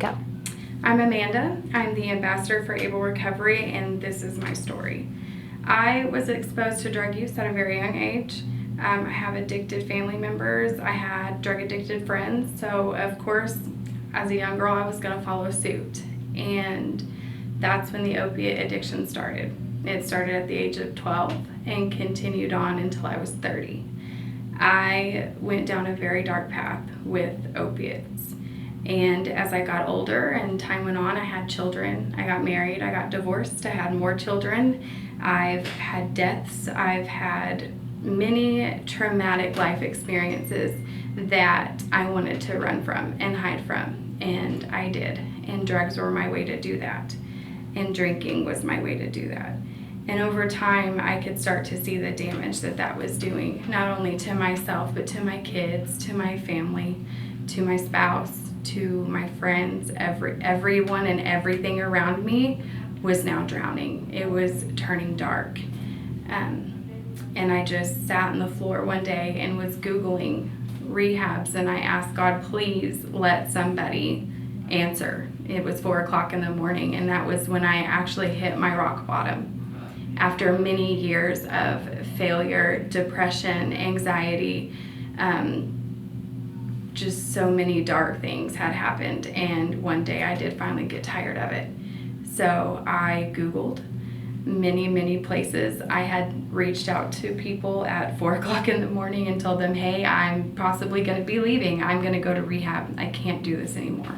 Go. I'm Amanda. I'm the ambassador for Able Recovery, and this is my story. I was exposed to drug use at a very young age. I have addicted family members. I had drug addicted friends. So, of course, as a young girl, I was going to follow suit. And that's when the opiate addiction started. It started at the age of 12 and continued on until I was 30. I went down a very dark path with opiates. And as I got older and time went on, I had children. I got married. I got divorced. I had more children. I've had deaths. I've had many traumatic life experiences that I wanted to run from and hide from. And I did. And drugs were my way to do that. And drinking was my way to do that. And over time, I could start to see the damage that that was doing, not only to myself, but to my kids, to my family, to my spouse, to my friends. Everyone and everything around me was now drowning. It was turning dark. And I just sat on the floor one day and was Googling rehabs, and I asked God, please let somebody answer. It was 4 o'clock in the morning, and that was when I actually hit my rock bottom. After many years of failure, depression, anxiety, just so many dark things had happened, and one day I did finally get tired of it. So I Googled many places. I had reached out to people at 4 o'clock in the morning and told them, hey, I'm possibly going to be leaving. I'm going to go to rehab. I can't do this anymore.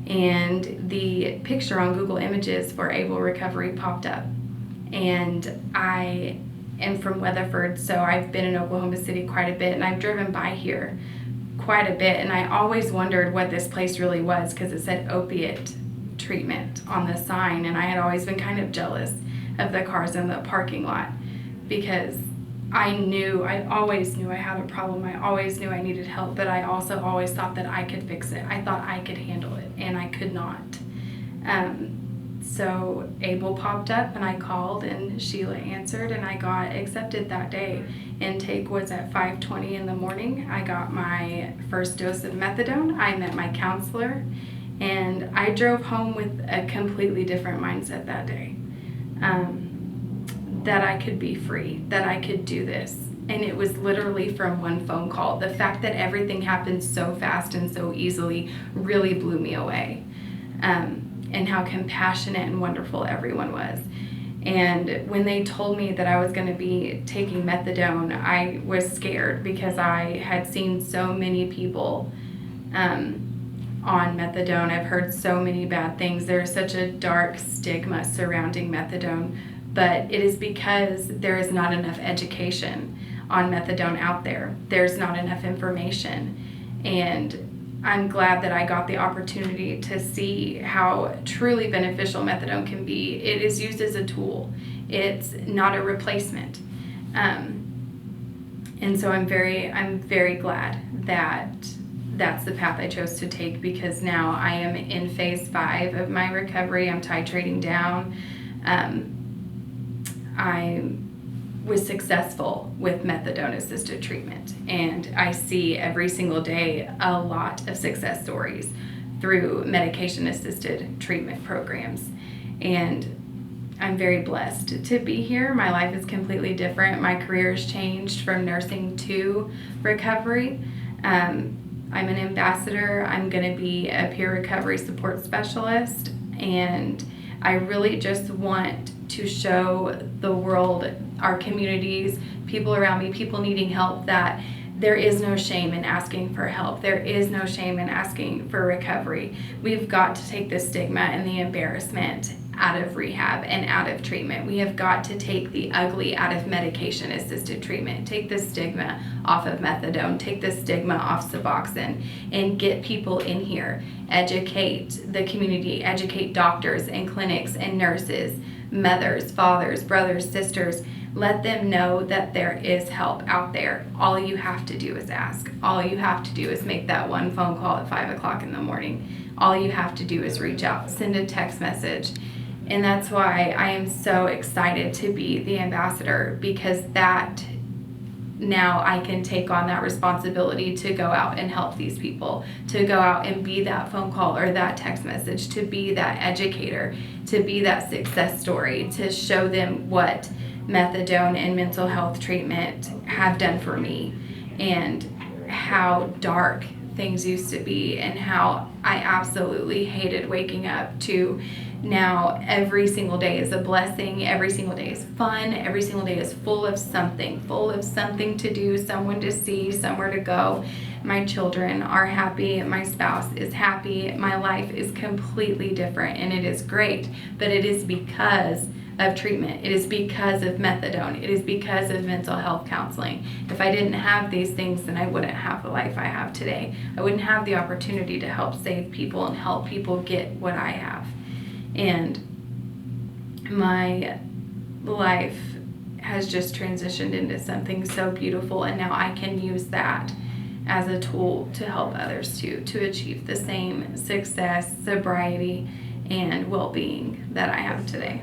And the picture on Google Images for Able Recovery popped up. And I am from Weatherford, so I've been in Oklahoma City quite a bit, and I've driven by here quite a bit, and I always wondered what this place really was because it said opiate treatment on the sign, and I had always been kind of jealous of the cars in the parking lot because I always knew I had a problem. I always knew I needed help, but I also always thought that I could fix it. I thought I could handle it, and I could not. So Able popped up, and I called, and Sheila answered, and I got accepted that day. Intake was at 5:20 in the morning. I got my first dose of methadone. I met my counselor, and I drove home with a completely different mindset that day. That I could be free, that I could do this. And it was literally from one phone call. The fact that everything happened so fast and so easily really blew me away. And how compassionate and wonderful everyone was. And when they told me that I was going to be taking methadone, I was scared because I had seen so many people on methadone. I've heard so many bad things. There's such a dark stigma surrounding methadone, but it is because there is not enough education on methadone out there. There's not enough information. And I'm glad that I got the opportunity to see how truly beneficial methadone can be. It is used as a tool. It's not a replacement. And so I'm very glad that that's the path I chose to take, because now I am in phase 5 of my recovery. I'm titrating down. I was successful with methadone assisted treatment, and I see every single day a lot of success stories through medication assisted treatment programs, and I'm very blessed to be here. My life is completely different. My career has changed from nursing to recovery. I'm an ambassador. I'm going to be a peer recovery support specialist, and I really just want to show the world, our communities, people around me, people needing help, that there is no shame in asking for help. There is no shame in asking for recovery. We've got to take the stigma and the embarrassment out of rehab and out of treatment. We have got to take the ugly out of medication assisted treatment, take the stigma off of methadone, take the stigma off Suboxone, and get people in here, educate the community, educate doctors and clinics and nurses, mothers, fathers, brothers, sisters. Let them know that there is help out there. All you have to do is ask. All you have to do is make that one phone call at 5 o'clock in the morning. All you have to do is reach out, send a text message. And that's why I am so excited to be the ambassador, because that now I can take on that responsibility to go out and help these people, to go out and be that phone call or that text message, to be that educator, to be that success story, to show them what methadone and mental health treatment have done for me, and how dark things used to be, and how I absolutely hated waking up, to now every single day is a blessing, every single day is fun, every single day is full of something to do, someone to see, somewhere to go. My children are happy, my spouse is happy, my life is completely different, and it is great, but it is because of treatment. It is because of methadone. It is because of mental health counseling. If I didn't have these things, then I wouldn't have the life I have today. I wouldn't have the opportunity to help save people and help people get what I have. And my life has just transitioned into something so beautiful, and now I can use that as a tool to help others too, to achieve the same success, sobriety, and well-being that I have today.